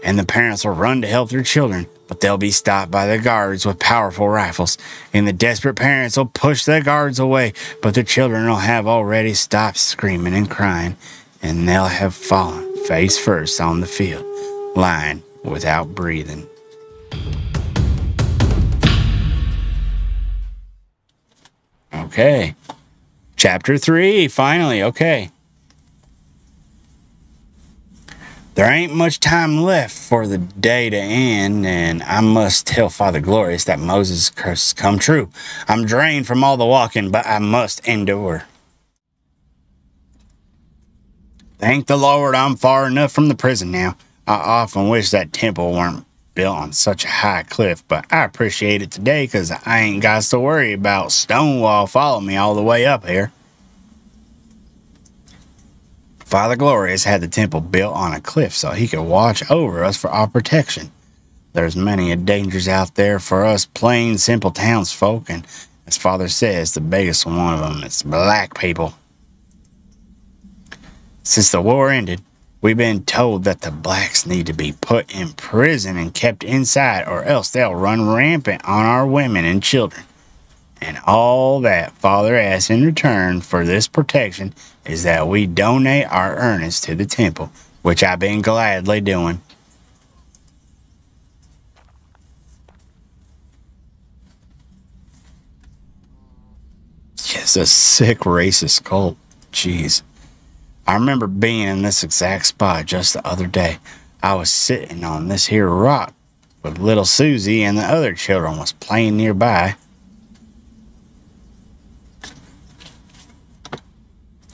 and the parents will run to help their children, but they'll be stopped by the guards with powerful rifles, and the desperate parents will push the guards away, but the children will have already stopped screaming and crying, and they'll have fallen face first on the field, lying without breathing. Okay. Chapter 3, finally, okay. There ain't much time left for the day to end, and I must tell Father Glorious that Moses' curse has come true. I'm drained from all the walking, but I must endure. Thank the Lord I'm far enough from the prison now. I often wish that temple weren't built on such a high cliff, but I appreciate it today because I ain't got to worry about Stonewall following me all the way up here. Father Glorious had the temple built on a cliff so he could watch over us for our protection. There's many a dangers out there for us plain, simple townsfolk, and as Father says, the biggest one of them is black people. Since the war ended, we've been told that the blacks need to be put in prison and kept inside, or else they'll run rampant on our women and children. And all that Father asks in return for this protection is that we donate our earnings to the temple, which I've been gladly doing. It's a sick racist cult. Jeez. I remember being in this exact spot just the other day. I was sitting on this here rock with little Susie and the other children was playing nearby.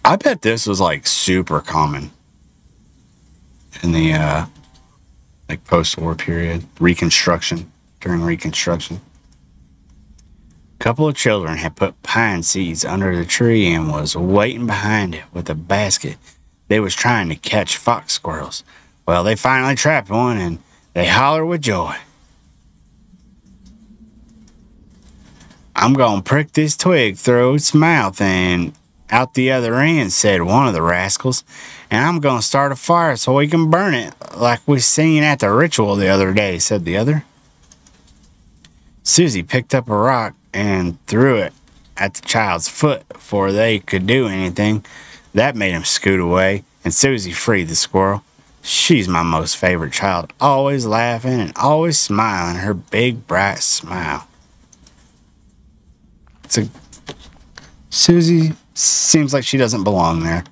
I bet this was like super common in the like post-war period, during Reconstruction. A couple of children had put pine seeds under the tree and was waiting behind it with a basket. They was trying to catch fox squirrels. Well, they finally trapped one and they hollered with joy. I'm gonna prick this twig through its mouth and out the other end, said one of the rascals, and I'm gonna start a fire so we can burn it like we seen at the ritual the other day, said the other. Susie picked up a rock and threw it at the child's foot before they could do anything. That made him scoot away, and Susie freed the squirrel. She's my most favorite child, always laughing and always smiling, her big bright smile. Susie seems like she doesn't belong there.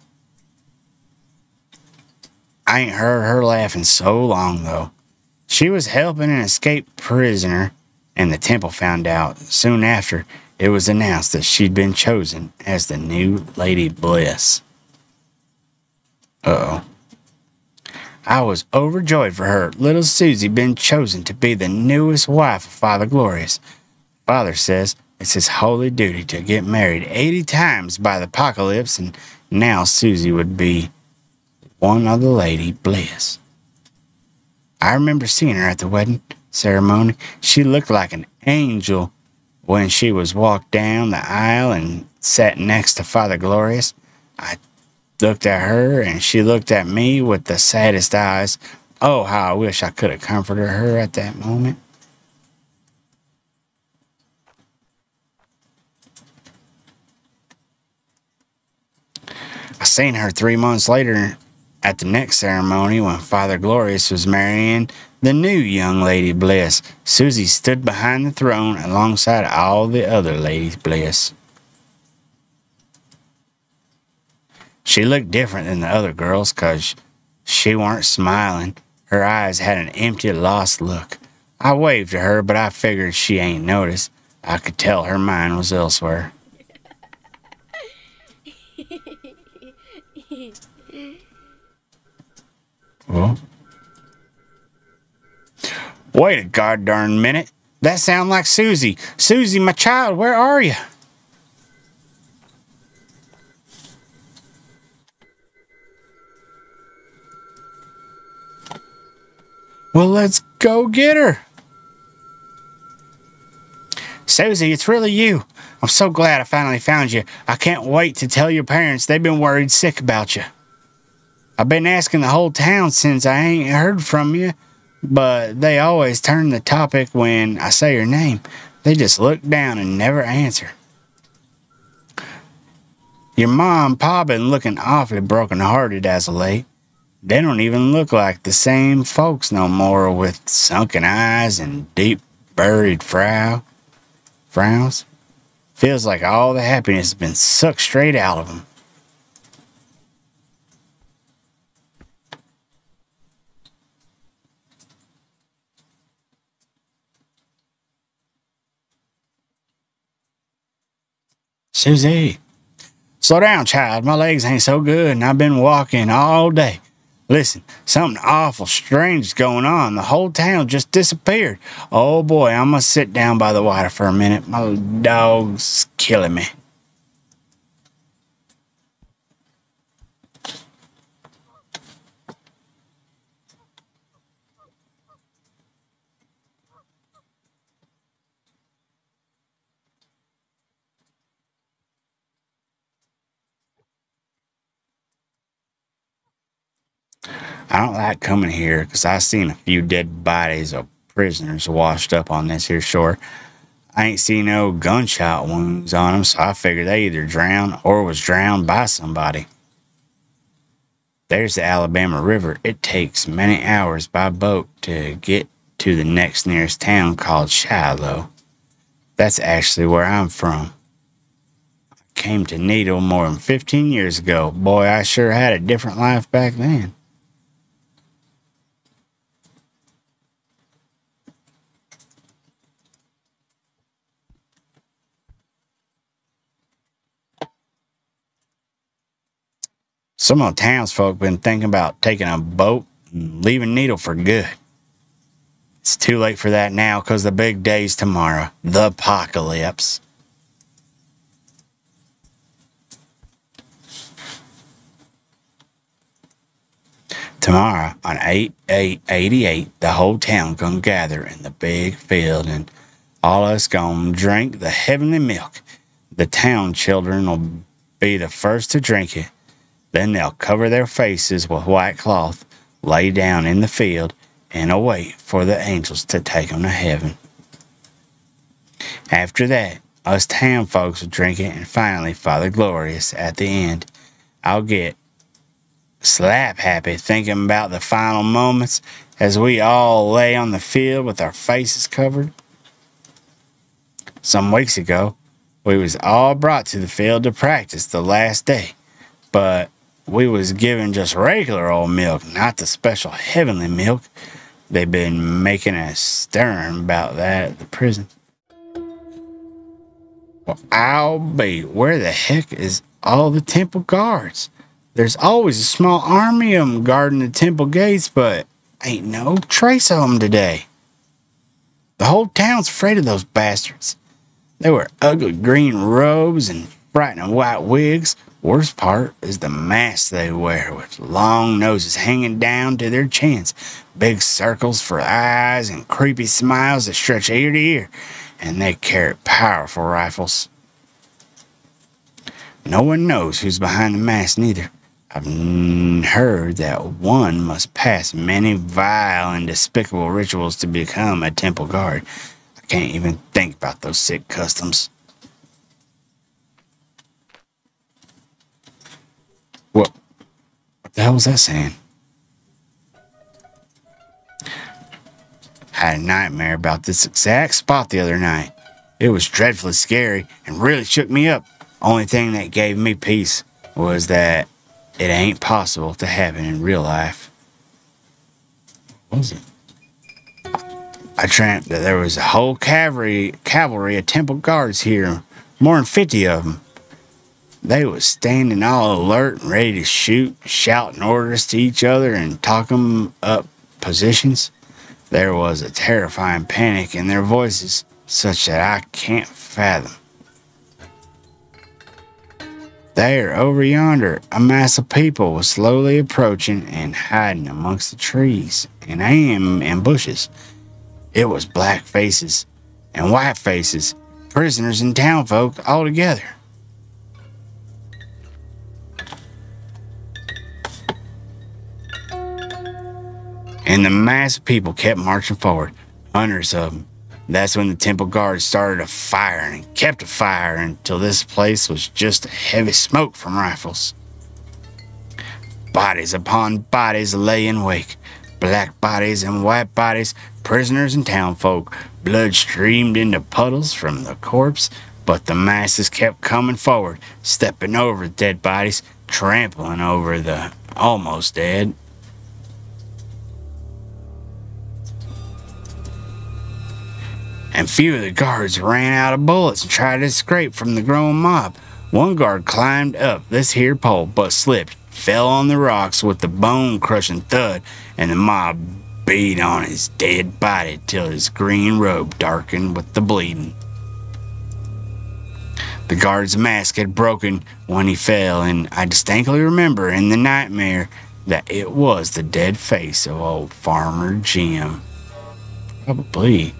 I ain't heard her laughing so long, though. She was helping an escaped prisoner, and the temple found out. Soon after, it was announced that she'd been chosen as the new Lady Bliss. Uh-oh. I was overjoyed for her. Little Susie been chosen to be the newest wife of Father Glorious. Father says it's his holy duty to get married 80 times by the apocalypse, and now Susie would be one of the Lady Bliss. I remember seeing her at the wedding ceremony. She looked like an angel when she was walked down the aisle and sat next to Father Glorious. I looked at her, and she looked at me with the saddest eyes. Oh, how I wish I could have comforted her at that moment. I seen her 3 months later at the next ceremony when Father Glorious was marrying the new young Lady Bliss. Susie stood behind the throne alongside all the other Ladies Bliss. She looked different than the other girls because she weren't smiling. Her eyes had an empty, lost look. I waved to her, but I figured she ain't noticed. I could tell her mind was elsewhere. Well, wait a goddamn minute. That sounds like Susie. Susie, my child, where are you? Well, let's go get her. Susie, it's really you. I'm so glad I finally found you. I can't wait to tell your parents. They've been worried sick about you. I've been asking the whole town since I ain't heard from you. but they always turn the topic when I say her name. They just look down and never answer. Your mom and pa been looking awfully broken-hearted as of late. They don't even look like the same folks no more, with sunken eyes and deep buried frowns. Feels like all the happiness has been sucked straight out of them. Susie, slow down, child. My legs ain't so good, and I've been walking all day. Listen, something awful strange is going on. The whole town just disappeared. Oh boy, I'm gonna sit down by the water for a minute. My dog's killing me. I don't like coming here because I've seen a few dead bodies of prisoners washed up on this here shore. I ain't seen no gunshot wounds on them, so I figured they either drowned or was drowned by somebody. There's the Alabama River. It takes many hours by boat to get to the next nearest town called Shiloh. That's actually where I'm from. I came to Needle more than 15 years ago. Boy, I sure had a different life back then. Some of the townsfolk been thinking about taking a boat and leaving Needle for good. It's too late for that now because the big day's tomorrow. The apocalypse. Tomorrow on 8/8/88, the whole town gonna gather in the big field and all us gonna drink the heavenly milk. The town children will be the first to drink it. Then they'll cover their faces with white cloth, lay down in the field, and await for the angels to take them to heaven. After that, us town folks will drink it, and finally Father Glorious at the end. I'll get slap happy thinking about the final moments as we all lay on the field with our faces covered. Some weeks ago, we was all brought to the field to practice the last day, but we was given just regular old milk, not the special heavenly milk. They've been making a stirring about that at the prison. Well, I'll be, where the heck is all the temple guards? There's always a small army of them guarding the temple gates, but ain't no trace of them today. The whole town's afraid of those bastards. They wear ugly green robes and frightening white wigs. Worst part is the masks they wear, with long noses hanging down to their chins, big circles for eyes, and creepy smiles that stretch ear to ear, and they carry powerful rifles. No one knows who's behind the mask neither. I've heard that one must pass many vile and despicable rituals to become a temple guard. I can't even think about those sick customs. What the hell was that saying? I had a nightmare about this exact spot the other night. It was dreadfully scary and really shook me up. Only thing that gave me peace was that it ain't possible to happen in real life. What was it? I dreamt that there was a whole cavalry of temple guards here, more than 50 of them. They was standing all alert and ready to shoot, shouting orders to each other and talking up positions. There was a terrifying panic in their voices, such that I can't fathom. There, over yonder, a mass of people was slowly approaching and hiding amongst the trees and bushes. It was black faces and white faces, prisoners and townfolk all together. and the mass of people kept marching forward, hundreds of them. That's when the temple guards started a fire and kept a fire until this place was just heavy smoke from rifles. Bodies upon bodies lay in wake, black bodies and white bodies, prisoners and townfolk. Blood streamed into puddles from the corpse, but the masses kept coming forward, stepping over the dead bodies, trampling over the almost dead. And few of the guards ran out of bullets and tried to escape from the growing mob. One guard climbed up this here pole, but slipped, fell on the rocks with the bone-crushing thud, and the mob beat on his dead body till his green robe darkened with the bleeding. The guard's mask had broken when he fell, and I distinctly remember in the nightmare that it was the dead face of old Farmer Jim. Probably.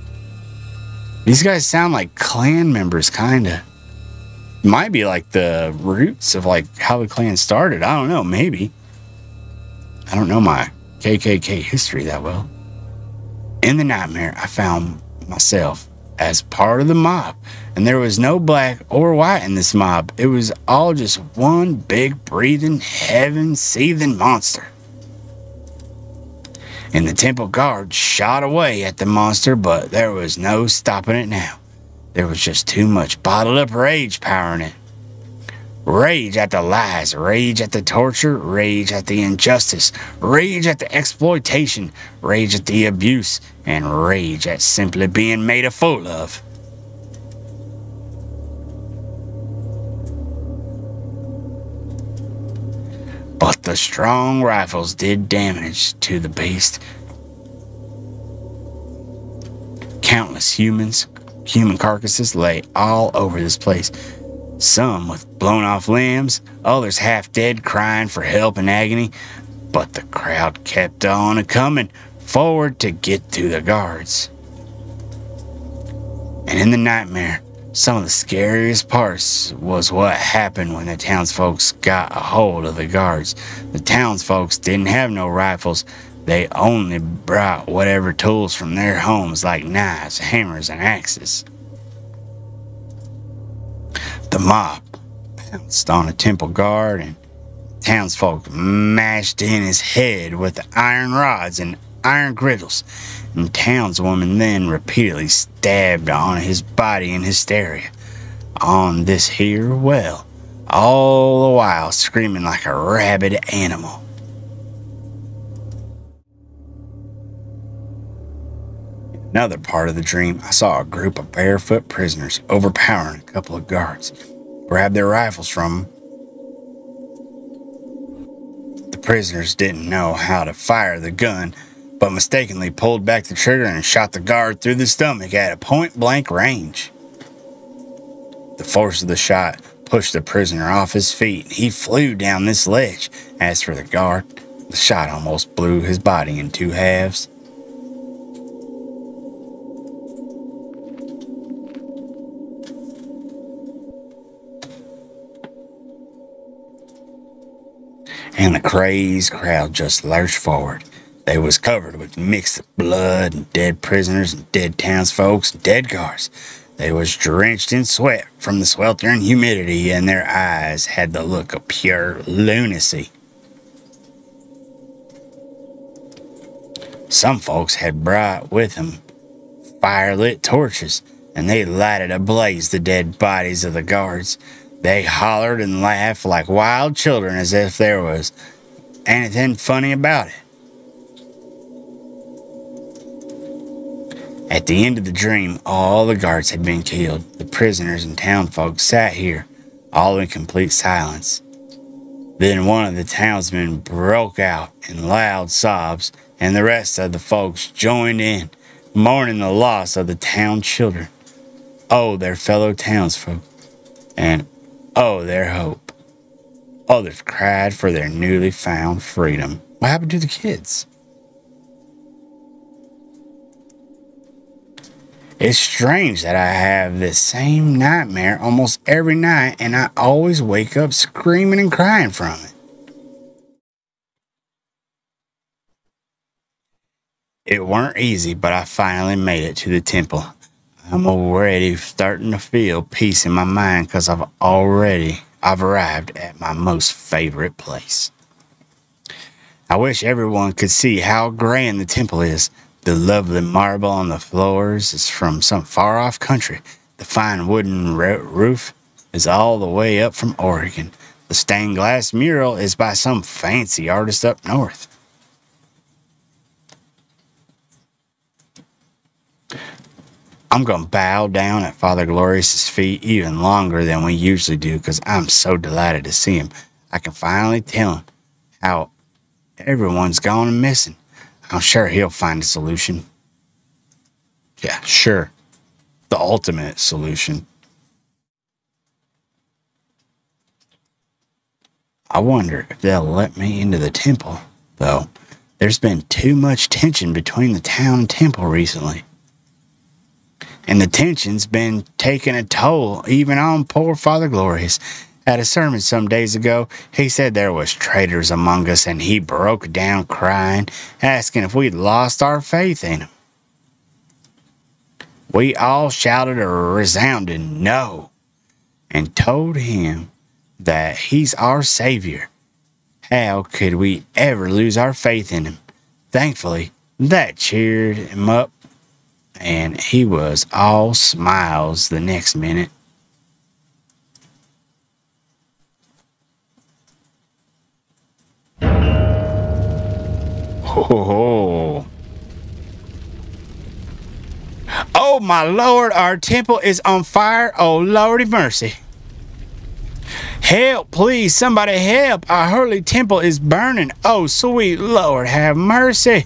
These guys sound like clan members, kinda. Might be like the roots of like how the clan started. I don't know, maybe. I don't know my KKK history that well. In the nightmare, I found myself as part of the mob, and there was no black or white in this mob. It was all just one big breathing, heaven-seething monster. And the temple guard shot away at the monster, but there was no stopping it now. There was just too much bottled up rage powering it. Rage at the lies, rage at the torture, rage at the injustice, rage at the exploitation, rage at the abuse, and rage at simply being made a fool of. But the strong rifles did damage to the beast. Countless human carcasses lay all over this place. Some with blown off limbs, others half dead, crying for help in agony. But the crowd kept on a-coming forward to get to the guards. And in the nightmare, some of the scariest parts was what happened when the townsfolk got a hold of the guards. The townsfolk didn't have no rifles. They only brought whatever tools from their homes like knives, hammers, and axes. The mob pounced on a temple guard, and townsfolk mashed in his head with iron rods and iron griddles, and townswoman then repeatedly stabbed on his body in hysteria on this here well, all the while screaming like a rabid animal. In another part of the dream, I saw a group of barefoot prisoners overpowering a couple of guards, grab their rifles from them. The prisoners didn't know how to fire the gun, but mistakenly pulled back the trigger and shot the guard through the stomach at a point-blank range. The force of the shot pushed the prisoner off his feet, and he flew down this ledge. As for the guard, the shot almost blew his body in two halves. And the crazed crowd just lurched forward. They was covered with mixed blood and dead prisoners and dead townsfolks and dead guards. They was drenched in sweat from the sweltering humidity, and their eyes had the look of pure lunacy. Some folks had brought with them fire-lit torches, and they lighted ablaze the dead bodies of the guards. They hollered and laughed like wild children as if there was anything funny about it. At the end of the dream, all the guards had been killed. The prisoners and townfolk sat here, all in complete silence. Then one of the townsmen broke out in loud sobs, and the rest of the folks joined in, mourning the loss of the town children. Oh, their fellow townsfolk, and oh, their hope. Others cried for their newly found freedom. What happened to the kids? It's strange that I have this same nightmare almost every night, and I always wake up screaming and crying from it. It weren't easy, but I finally made it to the temple. I'm already starting to feel peace in my mind because I've arrived at my most favorite place. I wish everyone could see how grand the temple is. The lovely marble on the floors is from some far-off country. The fine wooden roof is all the way up from Oregon. The stained glass mural is by some fancy artist up north. I'm going to bow down at Father Glorious's feet even longer than we usually do because I'm so delighted to see him. I can finally tell him how everyone's gone and missing. I'm sure he'll find a solution. Yeah, sure. The ultimate solution. I wonder if they'll let me into the temple, though. There's been too much tension between the town and temple recently. And the tension's been taking a toll even on poor Father Glorious. At a sermon some days ago, he said there was traitors among us, and he broke down crying, asking if we'd lost our faith in him. We all shouted a resounding no, and told him that he's our Savior. How could we ever lose our faith in him? Thankfully, that cheered him up, and he was all smiles the next minute. Oh, oh my Lord, our temple is on fire. Oh, Lordy mercy. Help, please, somebody help. Our holy temple is burning. Oh, sweet Lord, have mercy.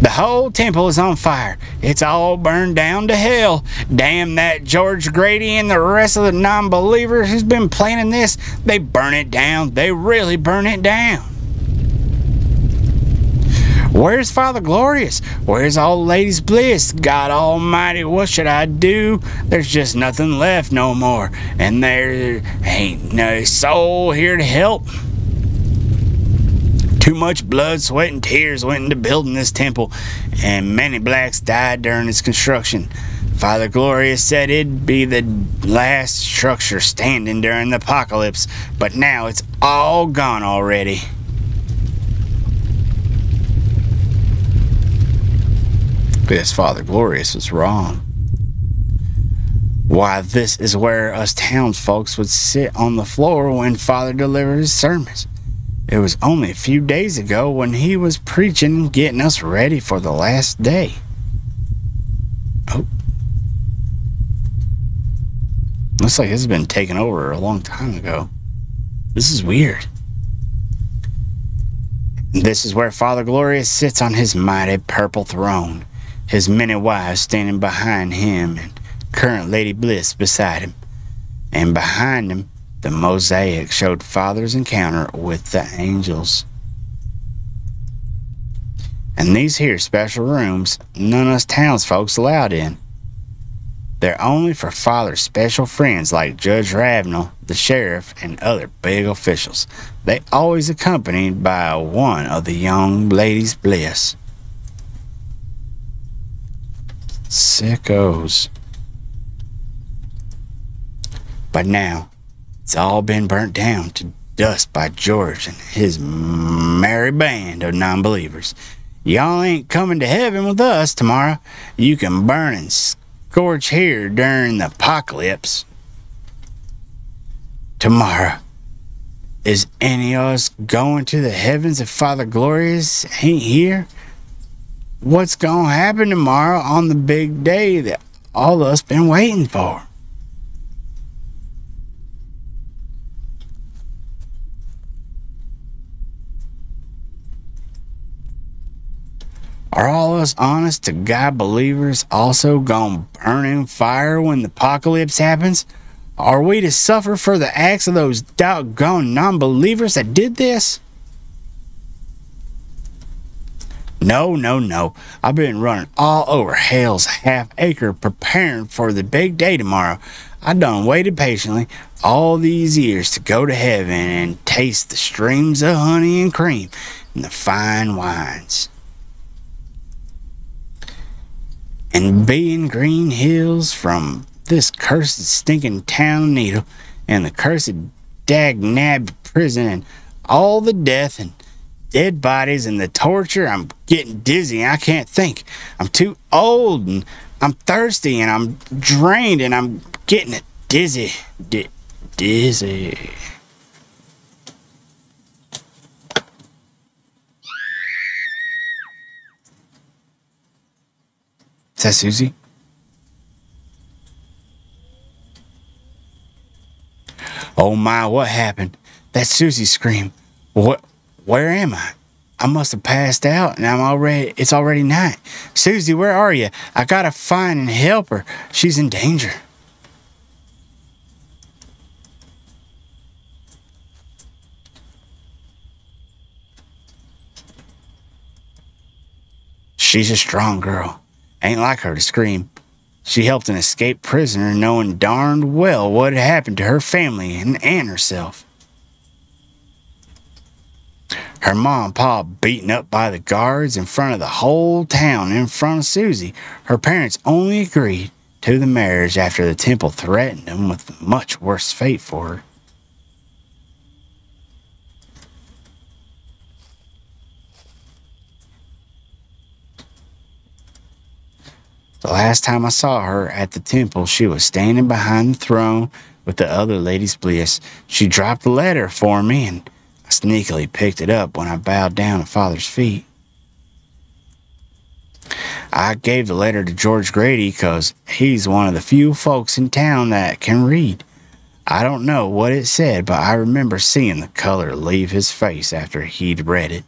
The whole temple is on fire. It's all burned down to hell. Damn that George Grady and the rest of the non-believers who's been planning this. They burn it down. They really burn it down. Where's Father Glorious? Where's all ladies bliss? God almighty, what should I do? There's just nothing left no more. And there ain't no soul here to help. Too much blood, sweat, and tears went into building this temple, and many blacks died during its construction. Father Glorious said it'd be the last structure standing during the apocalypse, but now it's all gone already. Yes, Father Glorious was wrong. Why, this is where us townsfolks would sit on the floor when Father delivered his sermons. It was only a few days ago when he was preaching and getting us ready for the last day. Oh. Looks like this has been taken over a long time ago. This is weird. This is where Father Glorious sits on his mighty purple throne, his many wives standing behind him and current Lady Bliss beside him. And behind him, the mosaic showed Father's encounter with the angels. And these here special rooms, none of us townsfolk allowed in. They're only for Father's special friends like Judge Ravenel, the sheriff, and other big officials. They always accompanied by one of the young ladies bliss. Sickos. But now, it's all been burnt down to dust by George and his merry band of non-believers. Y'all ain't coming to heaven with us tomorrow. You can burn and scorch here during the apocalypse. Tomorrow, is any of us going to the heavens if Father Glorious ain't here? What's gonna happen tomorrow on the big day that all of us been waiting for? Are all us honest to God believers also gonna burn in fire when the apocalypse happens? Are we to suffer for the acts of those doggone non-believers that did this? No, no, no. I've been running all over hell's half-acre preparing for the big day tomorrow. I done waited patiently all these years to go to heaven and taste the streams of honey and cream and the fine wines. And being green hills from this cursed stinking town of Needle and the cursed dag-nab prison and all the death and dead bodies and the torture, I'm getting dizzy and I can't think. I'm too old and I'm thirsty and I'm drained and I'm getting dizzy. Dizzy. Is that Susie? Oh my, what happened? That's Susie's scream. What? Where am I? I must have passed out and it's already night. Susie, where are you? I gotta find and help her. She's in danger. She's a strong girl. Ain't like her to scream. She helped an escaped prisoner knowing darned well what had happened to her family and herself. Her mom and pa beaten up by the guards in front of the whole town in front of Susie. Her parents only agreed to the marriage after the temple threatened them with much worse fate for her. The last time I saw her at the temple, she was standing behind the throne with the other ladies bliss. She dropped the letter for me and I sneakily picked it up when I bowed down at Father's feet. I gave the letter to George Grady because he's one of the few folks in town that can read. I don't know what it said, but I remember seeing the color leave his face after he'd read it.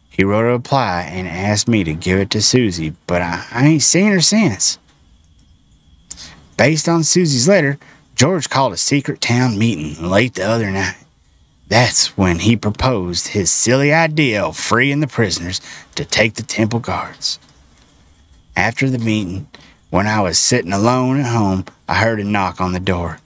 He wrote a reply and asked me to give it to Susie, but I ain't seen her since. Based on Susie's letter, George called a secret town meeting late the other night. That's when he proposed his silly idea of freeing the prisoners to take the temple guards. After the meeting, when I was sitting alone at home, I heard a knock on the door.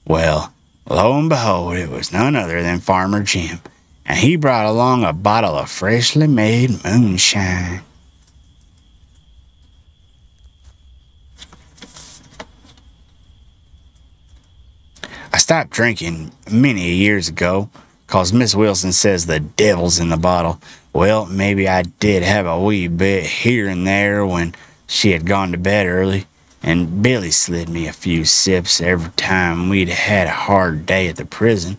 Well, lo and behold, it was none other than Farmer Jim, and he brought along a bottle of freshly made moonshine. I stopped drinking many years ago, 'cause Miss Wilson says the devil's in the bottle. Well, maybe I did have a wee bit here and there when she had gone to bed early, and Billy slid me a few sips every time we'd had a hard day at the prison.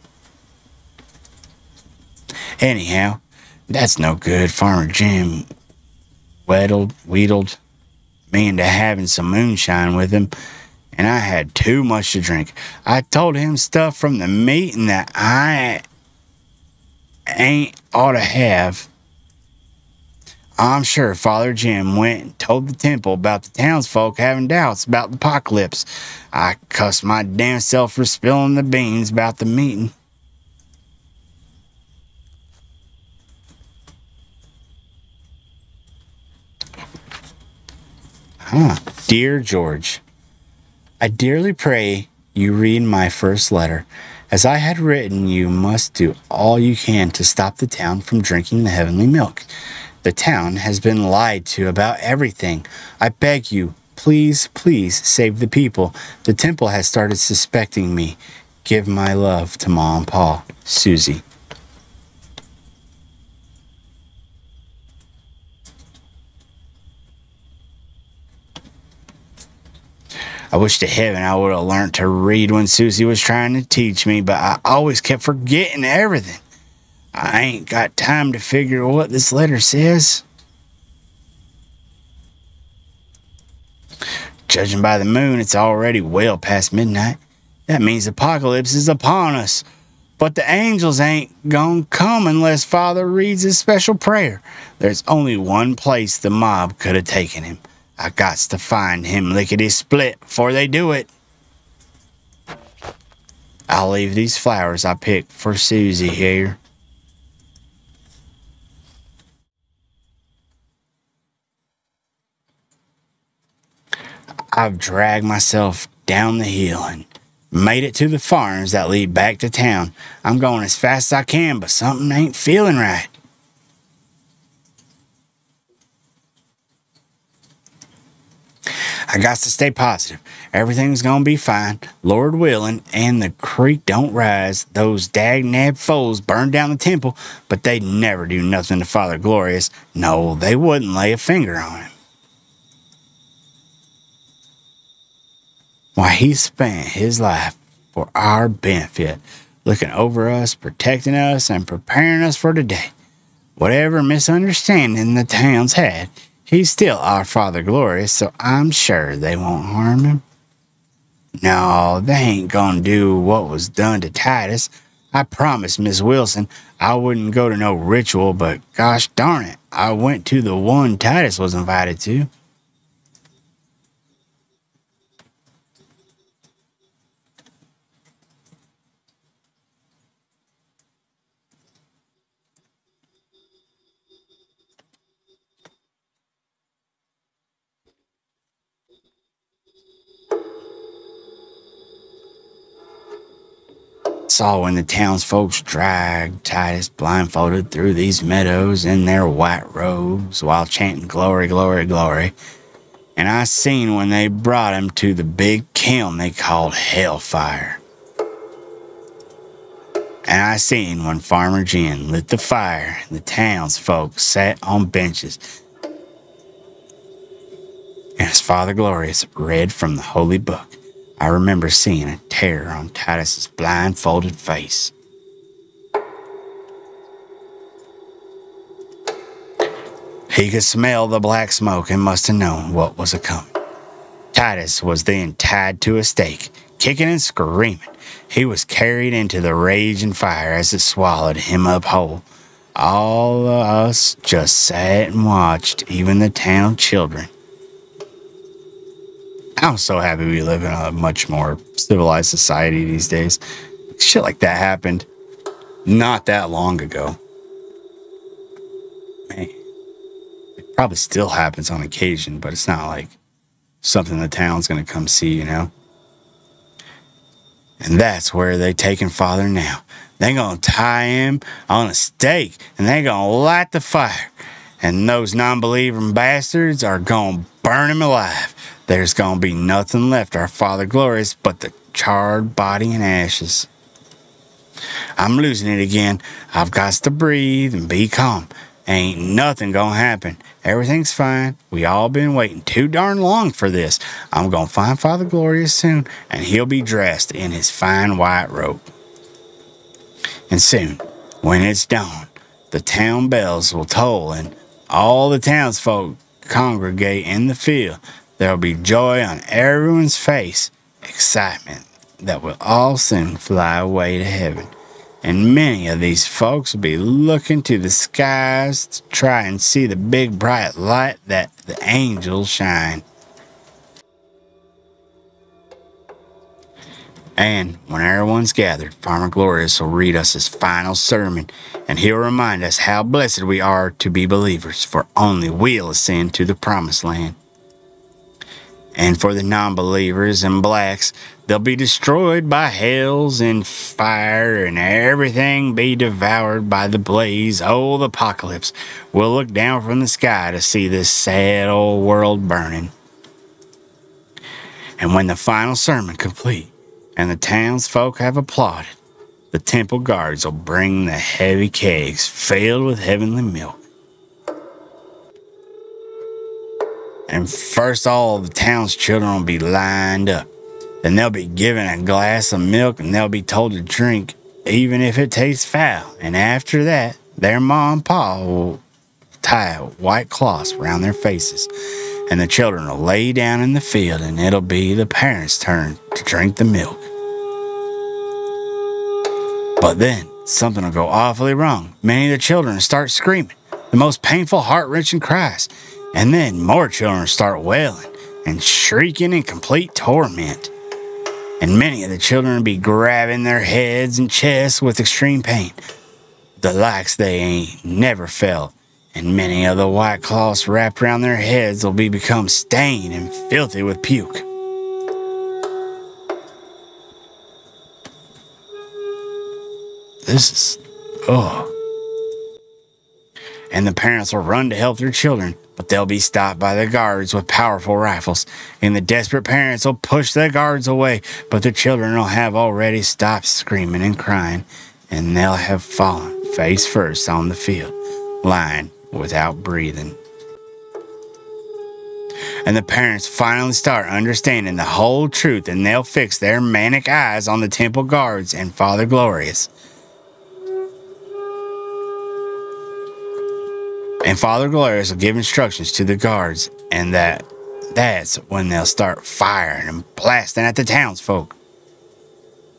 Anyhow, that's no good. Farmer Jim wheedled me into having some moonshine with him, and I had too much to drink. I told him stuff from the meeting that I ain't ought to have. I'm sure Father Jim went and told the temple about the townsfolk having doubts about the apocalypse. I cussed my damn self for spilling the beans about the meeting. Dear George, I dearly pray you read my first letter. As I had written, you must do all you can to stop the town from drinking the heavenly milk. The town has been lied to about everything. I beg you, please, please save the people. The temple has started suspecting me. Give my love to Mom and Pa. Susie. I wish to heaven I would have learned to read when Susie was trying to teach me, but I always kept forgetting everything. I ain't got time to figure what this letter says. Judging by the moon, it's already well past midnight. That means apocalypse is upon us. But the angels ain't gonna come unless Father reads his special prayer. There's only one place the mob could have taken him. I gots to find him lickety-split before they do it. I'll leave these flowers I picked for Susie here. I've dragged myself down the hill and made it to the farms that lead back to town. I'm going as fast as I can, but something ain't feeling right. I got to stay positive. Everything's gonna be fine, Lord willing, and the creek don't rise. Those dag-nab foes burned down the temple, but they'd never do nothing to Father Glorious. No, they wouldn't lay a finger on him. Why, he spent his life for our benefit, looking over us, protecting us, and preparing us for today. Whatever misunderstanding the towns had, he's still our Father Glorious, so I'm sure they won't harm him. No, they ain't gonna do what was done to Titus. I promised Miss Wilson I wouldn't go to no ritual, but gosh darn it, I went to the one Titus was invited to. Saw when the townsfolk dragged Titus blindfolded through these meadows in their white robes while chanting glory, glory, glory. And I seen when they brought him to the big kiln they called Hellfire. And I seen when Farmer Jim lit the fire and the townsfolk sat on benches. And as Father Glorious read from the holy book, I remember seeing a terror on Titus's blindfolded face. He could smell the black smoke and must have known what was a-coming. Titus was then tied to a stake, kicking and screaming. He was carried into the raging fire as it swallowed him up whole. All of us just sat and watched, even the town children. I'm so happy we live in a much more civilized society these days. Shit like that happened not that long ago. Man, it probably still happens on occasion, but it's not like something the town's gonna come see, you know? And that's where they taking Father now. They gonna tie him on a stake, and they gonna light the fire. And those non-believing bastards are gonna burn him alive. There's gonna be nothing left our Father Glorious but the charred body and ashes. I'm losing it again. I've got to breathe and be calm. Ain't nothing gonna happen. Everything's fine. We all been waiting too darn long for this. I'm gonna find Father Glorious soon, and he'll be dressed in his fine white robe. And soon, when it's dawn, the town bells will toll, and all the townsfolk congregate in the field. There'll be joy on everyone's face, excitement that will all soon fly away to heaven. And many of these folks will be looking to the skies to try and see the big bright light that the angels shine. And when everyone's gathered, Farmer Glorious will read us his final sermon, and he'll remind us how blessed we are to be believers, for only we'll ascend to the promised land. And for the non-believers and blacks, they'll be destroyed by hells and fire, and everything be devoured by the blaze. Oh, the apocalypse. We'll look down from the sky to see this sad old world burning. And when the final sermon complete, and the townsfolk have applauded, the temple guards will bring the heavy kegs filled with heavenly milk. And first all the town's children will be lined up. Then they'll be given a glass of milk, and they'll be told to drink even if it tastes foul. And after that, their mom and pa will tie white cloths around their faces. And the children will lay down in the field, and it'll be the parents' turn to drink the milk. But then, something will go awfully wrong. Many of the children start screaming, the most painful, heart-wrenching cries. And then more children start wailing and shrieking in complete torment. And many of the children will be grabbing their heads and chests with extreme pain, the likes they ain't never felt. And many of the white cloths wrapped around their heads will become stained and filthy with puke. This is... oh. And the parents will run to help their children, but they'll be stopped by the guards with powerful rifles. And the desperate parents will push the guards away, but the children will have already stopped screaming and crying, and they'll have fallen face first on the field, lying without breathing. And the parents finally start understanding the whole truth, and they'll fix their manic eyes on the temple guards and Father Glorious. And Father Glorious will give instructions to the guards, and that's when they'll start firing and blasting at the townsfolk.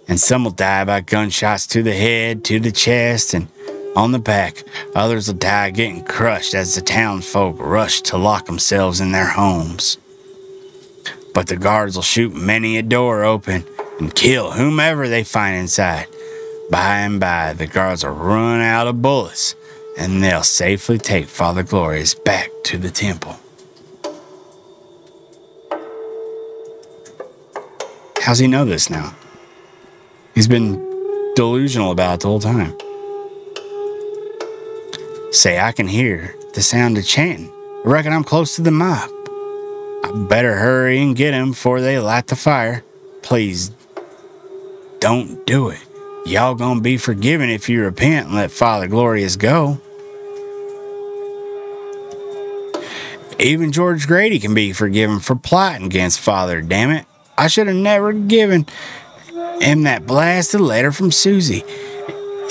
And some will die by gunshots to the head, to the chest, and on the back. Others will die getting crushed as the townsfolk rush to lock themselves in their homes. But the guards will shoot many a door open and kill whomever they find inside. By and by, the guards will run out of bullets, and they'll safely take Father Glorious back to the temple. How's he know this now? He's been delusional about it the whole time. Say, I can hear the sound of chanting. I reckon I'm close to the mob. I better hurry and get him before they light the fire. Please, don't do it. Y'all gonna be forgiven if you repent and let Father Glorious go. Even George Grady can be forgiven for plotting against Father, damn it. I should have never given him that blasted letter from Susie.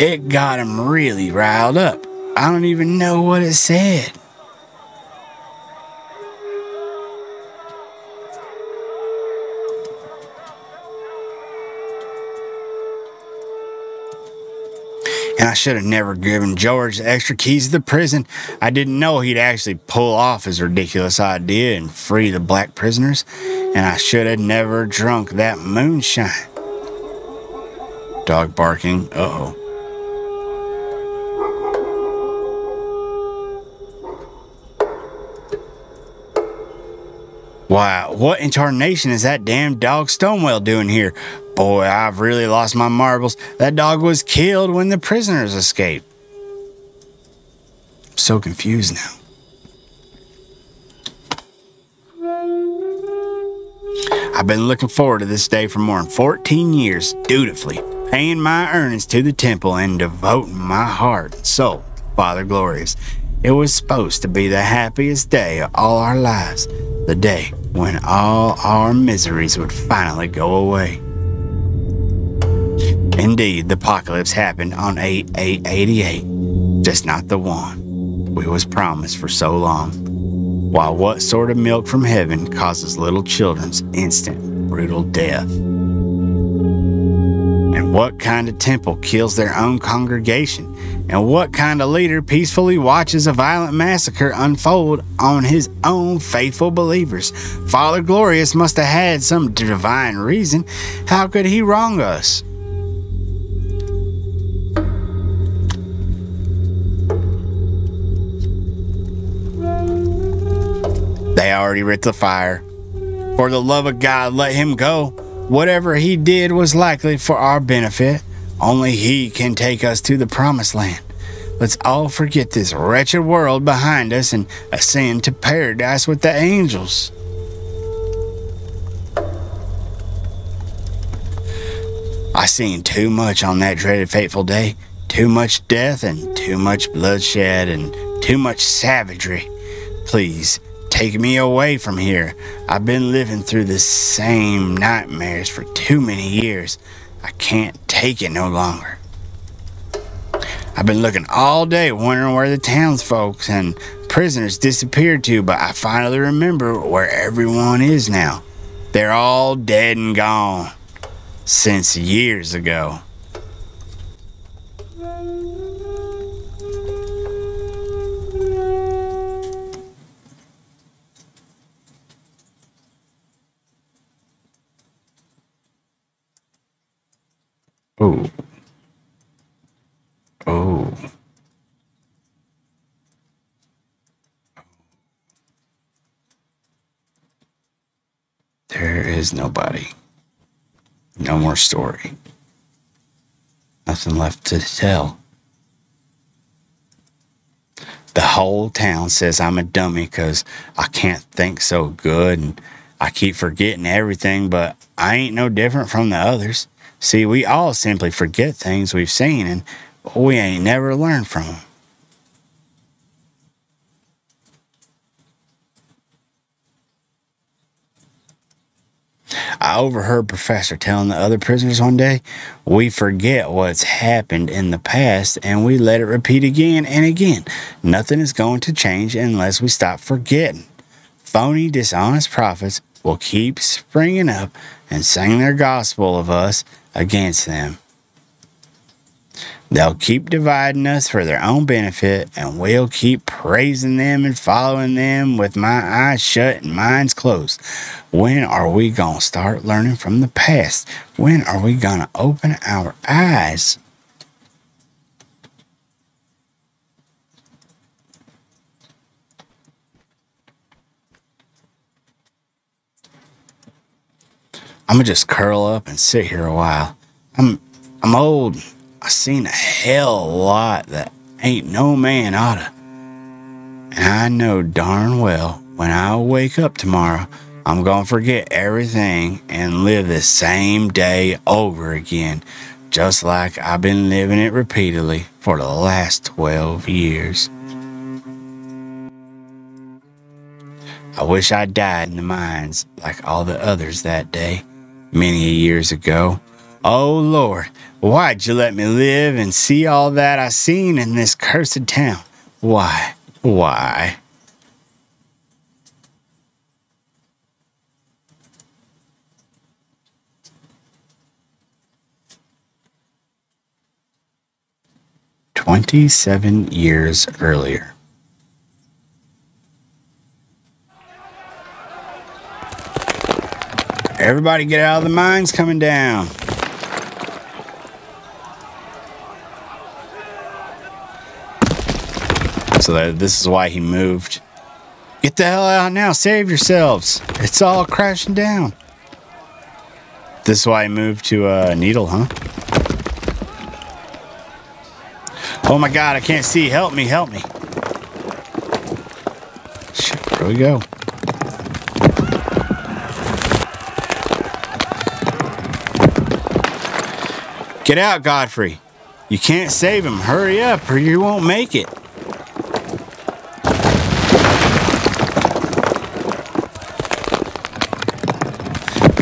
It got him really riled up. I don't even know what it said. And I should have never given George the extra keys to the prison. I didn't know he'd actually pull off his ridiculous idea and free the black prisoners. And I should have never drunk that moonshine. Dog barking. Uh-oh. Wow, what in tarnation is that damn dog Stonewell doing here? Boy, I've really lost my marbles. That dog was killed when the prisoners escaped. I'm so confused now. I've been looking forward to this day for more than 14 years, dutifully paying my earnings to the temple and devoting my heart and soul to Father Glorious. It was supposed to be the happiest day of all our lives, the day when all our miseries would finally go away. Indeed, the apocalypse happened on 8/8/88, just not the one we was promised for so long. While what sort of milk from heaven causes little children's instant, brutal death? And what kind of temple kills their own congregation? And what kind of leader peacefully watches a violent massacre unfold on his own faithful believers? Father Glorious must have had some divine reason. How could he wrong us? They already lit the fire. For the love of God, let him go. Whatever he did was likely for our benefit. Only he can take us to the promised land. Let's all forget this wretched world behind us and ascend to paradise with the angels. I seen too much on that dreaded fateful day. Too much death and too much bloodshed and too much savagery. Please, take me away from here. I've been living through the same nightmares for too many years. I can't take it no longer. I've been looking all day wondering where the townsfolk and prisoners disappeared to, but I finally remember where everyone is now. They're all dead and gone since years ago. Oh. Oh. There is nobody. No more story. Nothing left to tell. The whole town says I'm a dummy because I can't think so good and I keep forgetting everything, but I ain't no different from the others. See, we all simply forget things we've seen and we ain't never learned from them. I overheard Professor telling the other prisoners one day, we forget what's happened in the past and we let it repeat again and again. Nothing is going to change unless we stop forgetting. Phony, dishonest prophets will keep springing up and sing their gospel of us against them. They'll keep dividing us for their own benefit, and we'll keep praising them and following them with my eyes shut and minds closed. When are we going to start learning from the past? When are we going to open our eyes? I'm going to just curl up and sit here a while. I'm old. I seen a hell of a lot that ain't no man oughta. And I know darn well when I wake up tomorrow, I'm gonna forget everything and live the same day over again, just like I've been living it repeatedly for the last 12 years. I wish I died in the mines like all the others that day, many years ago. Oh Lord, why'd you let me live and see all that I seen in this cursed town? Why? Why? "27 years earlier. Everybody get out of the mines coming down. So this is why he moved. Get the hell out now. Save yourselves. It's all crashing down. This is why he moved to Needle, huh? Oh my God, I can't see. Help me, help me. Shit, where do we go? Get out, Godfrey. You can't save him. Hurry up or you won't make it.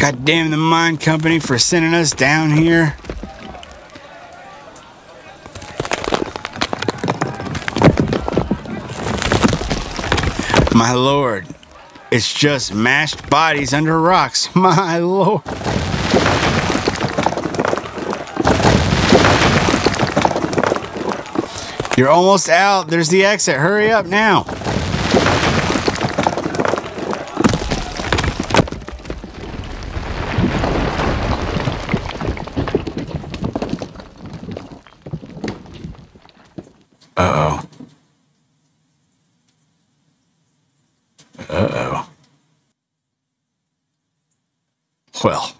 God damn the mine company for sending us down here. My Lord, it's just mashed bodies under rocks. My Lord. You're almost out. There's the exit. Hurry up now. Uh-oh. Uh-oh. Well.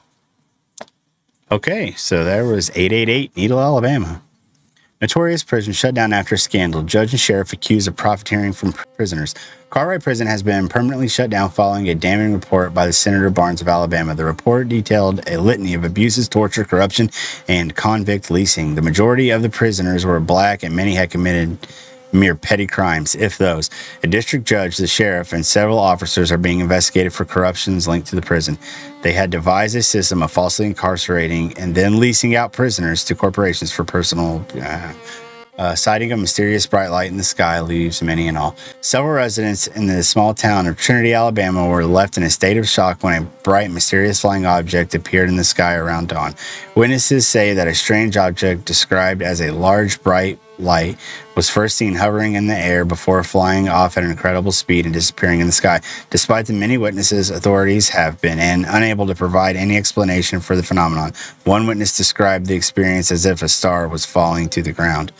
Okay, so there was 888 Needle, Alabama. Notorious prison shut down after scandal. Judge and sheriff accused of profiteering from prisoners. Cartwright Prison has been permanently shut down following a damning report by the Senator Barnes of Alabama. The report detailed a litany of abuses, torture, corruption, and convict leasing. The majority of the prisoners were black and many had committed mere petty crimes, if those. A district judge, the sheriff, and several officers are being investigated for corruptions linked to the prison. They had devised a system of falsely incarcerating and then leasing out prisoners to corporations for personal sighting a mysterious bright light in the sky leaves many in awe. Several residents in the small town of Trinity, Alabama were left in a state of shock when a bright, mysterious flying object appeared in the sky around dawn. Witnesses say that a strange object described as a large, bright light was first seen hovering in the air before flying off at an incredible speed and disappearing in the sky. Despite the many witnesses, authorities have been unable to provide any explanation for the phenomenon. One witness described the experience as if a star was falling to the ground.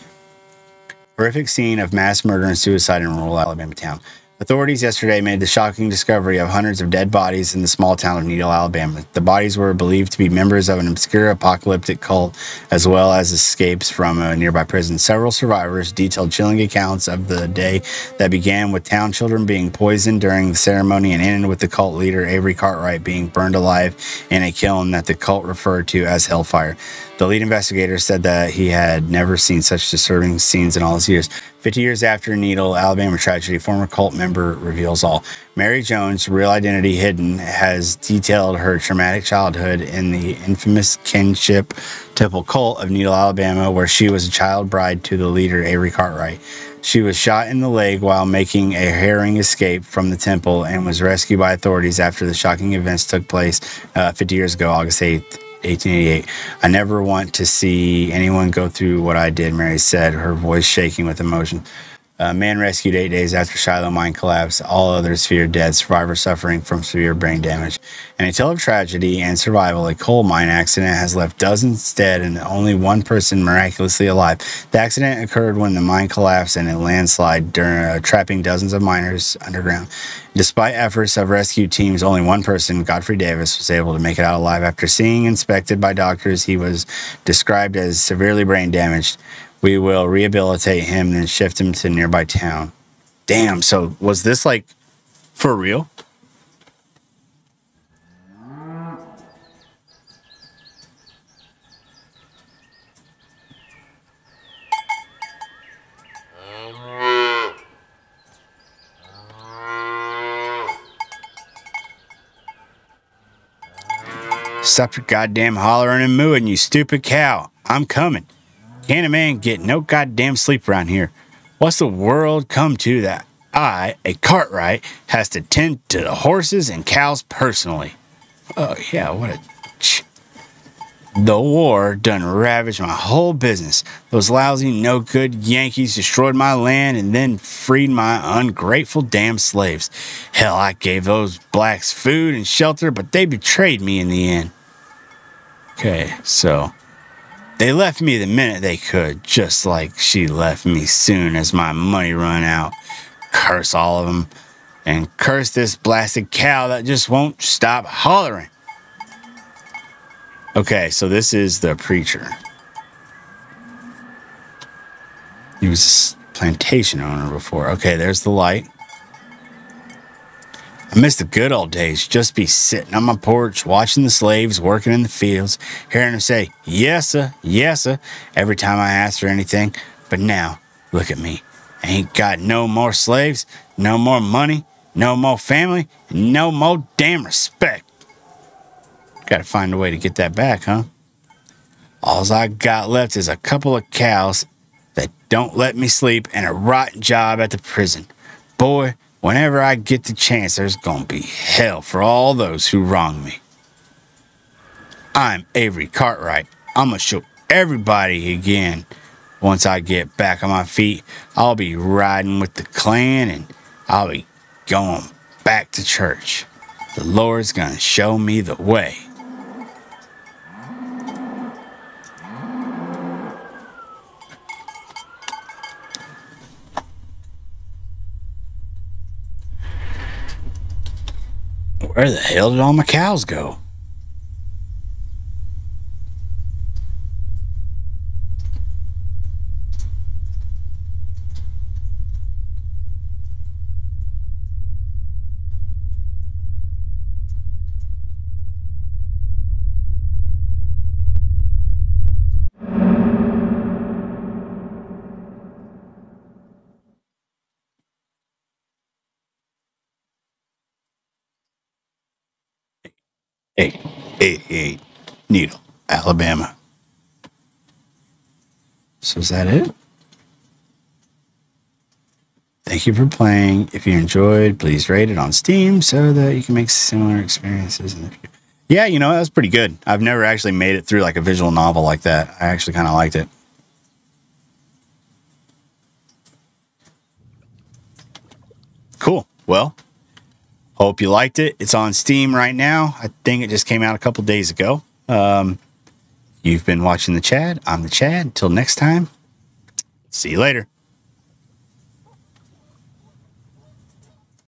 Horrific scene of mass murder and suicide in rural Alabama town. Authorities yesterday made the shocking discovery of hundreds of dead bodies in the small town of Needle, Alabama. The bodies were believed to be members of an obscure apocalyptic cult, as well as escapes from a nearby prison. Several survivors detailed chilling accounts of the day that began with town children being poisoned during the ceremony and ended with the cult leader Avery Cartwright being burned alive in a kiln that the cult referred to as Hellfire. The lead investigator said that he had never seen such disturbing scenes in all his years. 50 years after Needle, Alabama tragedy, former cult member reveals all. Mary Jones, real identity hidden, has detailed her traumatic childhood in the infamous Kinship Temple cult of Needle, Alabama, where she was a child bride to the leader, Avery Cartwright. She was shot in the leg while making a harrowing escape from the temple and was rescued by authorities after the shocking events took place 50 years ago, August 8th. 1888. I never want to see anyone go through what I did, Mary said, her voice shaking with emotion. A man rescued 8 days after SHILOH mine collapse. All others feared dead. Survivors suffering from severe brain damage. In a tale of tragedy and survival, a coal mine accident has left dozens dead and only one person miraculously alive. The accident occurred when the mine collapsed in a landslide, trapping dozens of miners underground. Despite efforts of rescue teams, only one person, Godfrey Davis, was able to make it out alive. After being inspected by doctors, he was described as severely brain damaged. We will rehabilitate him, then shift him to a nearby town. Damn, so was this like for real? Stop your goddamn hollering and mooing, you stupid cow. I'm coming. Can't a man get no goddamn sleep around here? What's the world come to that I, a Cartwright, has to tend to the horses and cows personally? Oh, yeah, what a... The war done ravaged my whole business. Those lousy, no-good Yankees destroyed my land and then freed my ungrateful damn slaves. Hell, I gave those blacks food and shelter, but they betrayed me in the end. Okay, so... They left me the minute they could, just like she left me soon as my money run out. Curse all of them, and curse this blasted cow that just won't stop hollering. Okay, so this is the preacher. He was a plantation owner before. Okay, there's the light. I miss the good old days, just be sitting on my porch, watching the slaves working in the fields, hearing them say, yes, sir, every time I asked for anything. But now, look at me. I ain't got no more slaves, no more money, no more family, and no more damn respect. Gotta find a way to get that back, huh? All I got left is a couple of cows that don't let me sleep and a rotten job at the prison. Boy, whenever I get the chance, there's gonna be hell for all those who wrong me. I'm Avery Cartwright. I'm gonna show everybody again. Once I get back on my feet, I'll be riding with the clan and I'll be going back to church. The Lord's gonna show me the way. Where the hell did all my cows go? Hey, Needle, Alabama. So is that it? Thank you for playing. If you enjoyed, please rate it on Steam so that you can make similar experiences in the future. Yeah, you know, that was pretty good. I've never actually made it through like a visual novel like that. I actually kind of liked it. Cool. Well, hope you liked it. It's on Steam right now. I think it just came out a couple days ago. You've been watching The Chad. I'm The Chad. Until next time, see you later.